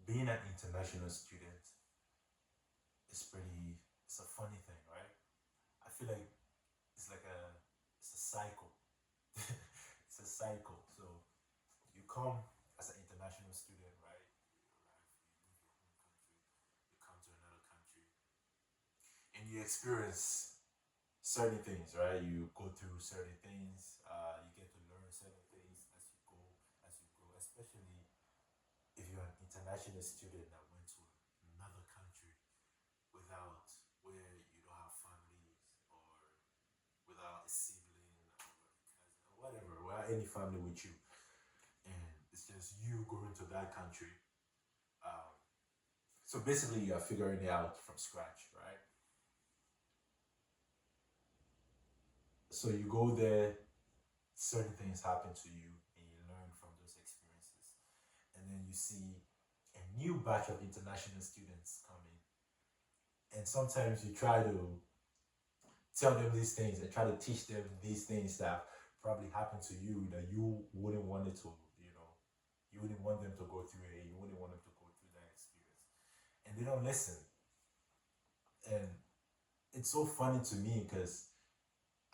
being an international student is it's a funny thing, right? I feel like it's like it's a cycle. It's a cycle. So you come as an international student, right? You arrive, you leave your home country, you come to another country, and you experience certain things, right? You go through certain things. You get to learn certain things as you go. Especially if you're an international student that went to another country without where you don't have families or without a sibling or a cousin or whatever, without any family with you, and it's just you going to that country. Um, so basically, you are figuring it out from scratch, right? So you go there, certain things happen to you, and you learn from those experiences, and then you see a new batch of international students coming, and sometimes you try to tell them these things and try to teach them these things that probably happened to you that you wouldn't want it to, you know, you wouldn't want them to go through it, you wouldn't want them to go through that experience, and they don't listen. And it's so funny to me because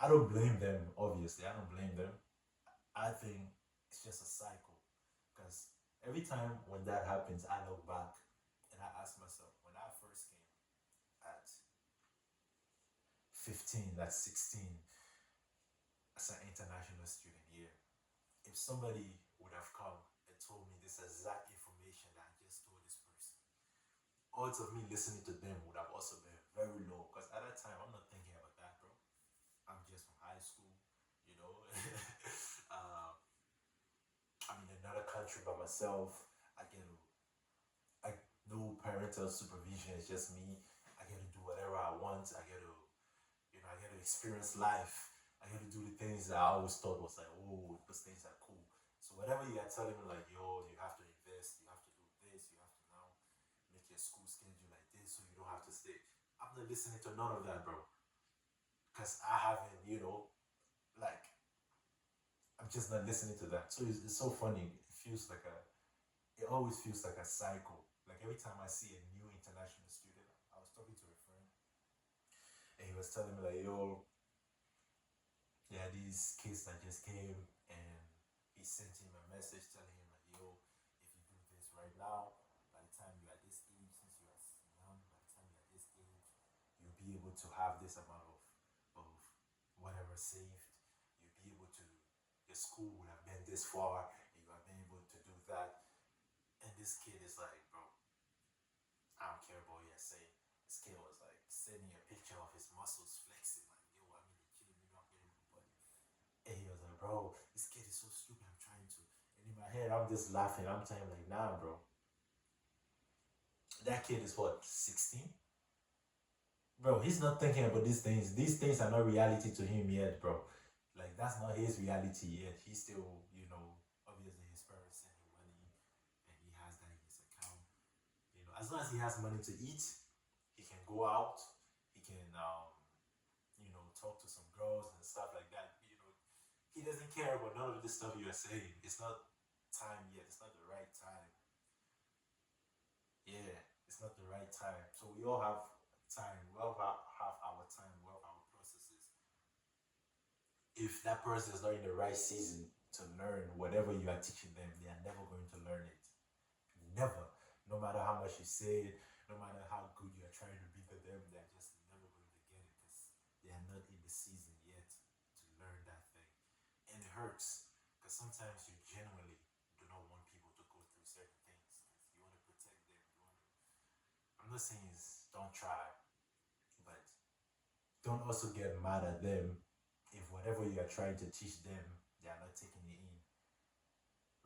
I don't blame them. Obviously, I don't blame them. I think it's just a cycle because every time when that happens, I look back and I ask myself, when I first came at 15, at 16, as an international student here, if somebody would have come and told me this exact information that I just told this person, odds of me listening to them would have also been very low because at that time, I'm not thinking about that, bro. I'm just from high school, you know. uh, I'm in another country by myself. I get to, I no parental supervision. It's just me. I get to do whatever I want. I get to, I get to experience life. I get to do the things that I always thought was like, oh, those things are cool. So whatever you are telling me, like, yo, you have to invest, you have to do this, you have to now make your school schedule like this, so you don't have to stay. I'm not listening to none of that, bro, because I haven't, like I'm just not listening to that. So it's so funny. It always feels like a cycle. Like every time I see a new international student, I was talking to a friend and he was telling me like, yo, there are these kids that just came and he sent him a message telling him like, yo, if you do this right now, by the time you're at this age, since you're young, by the time you're at this age, you'll be able to have this amount of whatever saved. You'll be able to, your school would have been this far and you have been able to do that. And this kid is like, bro, I don't care about what you're saying. This kid was like sending a picture of his muscles flexing, like, yo, I'm in the gym, I'm getting my body. And he was like, bro, this kid is so stupid, I'm trying to. And in my head, I'm just laughing. I'm telling him, like, nah, bro. That kid is what, 16? Bro, he's not thinking about these things. These things are not reality to him yet, bro. Like, that's not his reality yet. He's still, obviously his parents send him money and he has that in his account. As long as he has money to eat, he can go out. He can, talk to some girls and stuff like that. He doesn't care about none of this stuff you are saying. It's not time yet. It's not the right time. Yeah, it's not the right time. So we all have time. We all have our time. We all have our processes. If that person is not in the right season to learn whatever you are teaching them, they are never going to learn it. Never. No matter how much you say it, no matter how good you are trying to be to them, they're just never going to get it because they are not in the season yet to learn that thing. And it hurts because sometimes you genuinely do not want people to go through certain things because you want to protect them. I'm not saying don't try, but don't also get mad at them if whatever you are trying to teach them, they are not taking it in,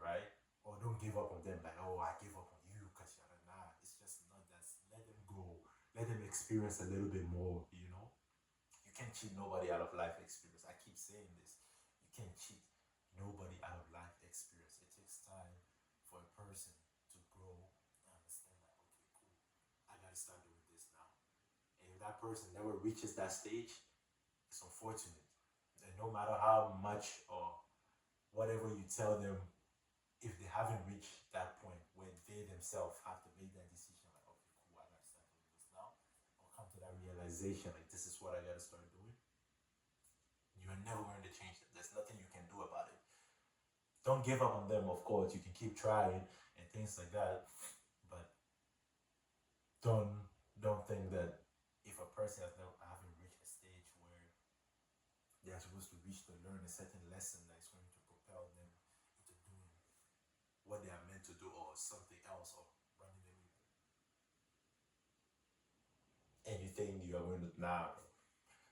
right? Or don't give up on them like, oh, I give up on you because you're nah. It's just not that. Let them go. Let them experience a little bit more. You can't cheat nobody out of life experience. I keep saying this. You can't cheat nobody out of life experience. It takes time for a person to grow and understand like, okay, cool. I gotta start doing this now. And if that person never reaches that stage, it's unfortunate. And no matter how much or whatever you tell them, if they haven't reached that point where they themselves have to make that decision. Like, okay, cool, I gotta start doing this now, or come to that realization, like this is what I gotta start doing. You're never going to change it. There's nothing you can do about it. Don't give up on them, of course. You can keep trying and things like that, but don't don't think that if a person has never haven't reached a stage where they are supposed to reach to learn a certain lesson that is going to propel them into doing what they are meant to do or something else or running anything you are going to now.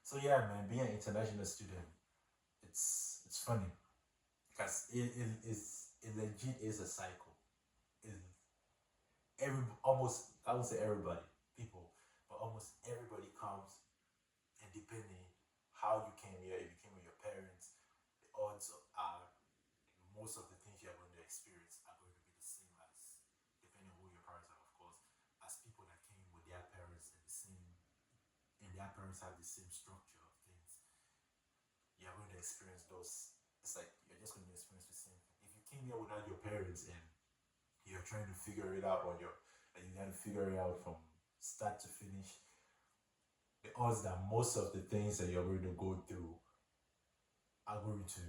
So yeah, man, being an international student, it's funny because it legit is a cycle. It, almost I would say everybody, people, but almost everybody comes, and depending how you came here, if you came with your parents, the odds are most of the things you're going to experience are going to be the same as depending on who your parents are, of course, as people that came with their parents and the same and their parents have the same structure of things. You're going to experience those. It's like you're just going to experience the same thing. If you came here without your parents and you're trying to figure it out on your, like you got to figure it out from start to finish. The odds that most of the things that you're going to go through are going to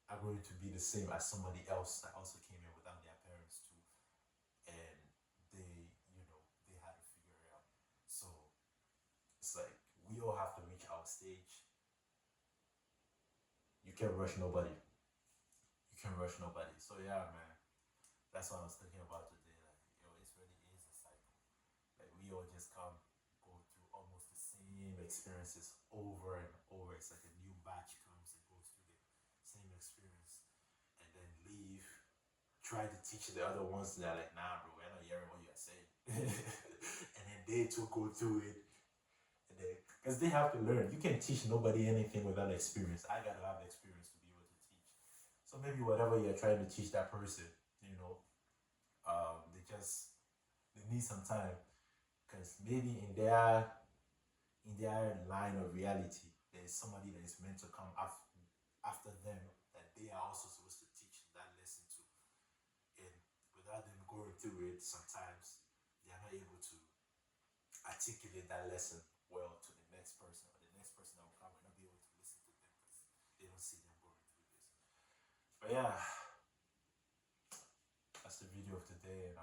are going to be the same as somebody else that also came here without their parents too, and they, they had to figure it out. So it's like we all have to reach our stage. You can't rush nobody. You can't rush nobody. So yeah, man, that's what I was thinking about today. Like, it really is a cycle. Like we all just come go through almost the same experiences over and over. It's like a new batch comes and goes through the same experience and then leave. Try to teach the other ones that are like, nah, bro, we're not hearing what you're saying. And then they too go through it. And they, because they have to learn. You can teach nobody anything without experience. I gotta have experience to be able to teach. So maybe whatever you're trying to teach that person, they need some time because maybe in their line of reality, there is somebody that is meant to come after them that they are also supposed to teach that lesson to. And without them going through it, sometimes they are not able to articulate that lesson well to the next person, or the next person that will come will not be able to listen to them because they don't see them going through this. But yeah, that's the video of today, and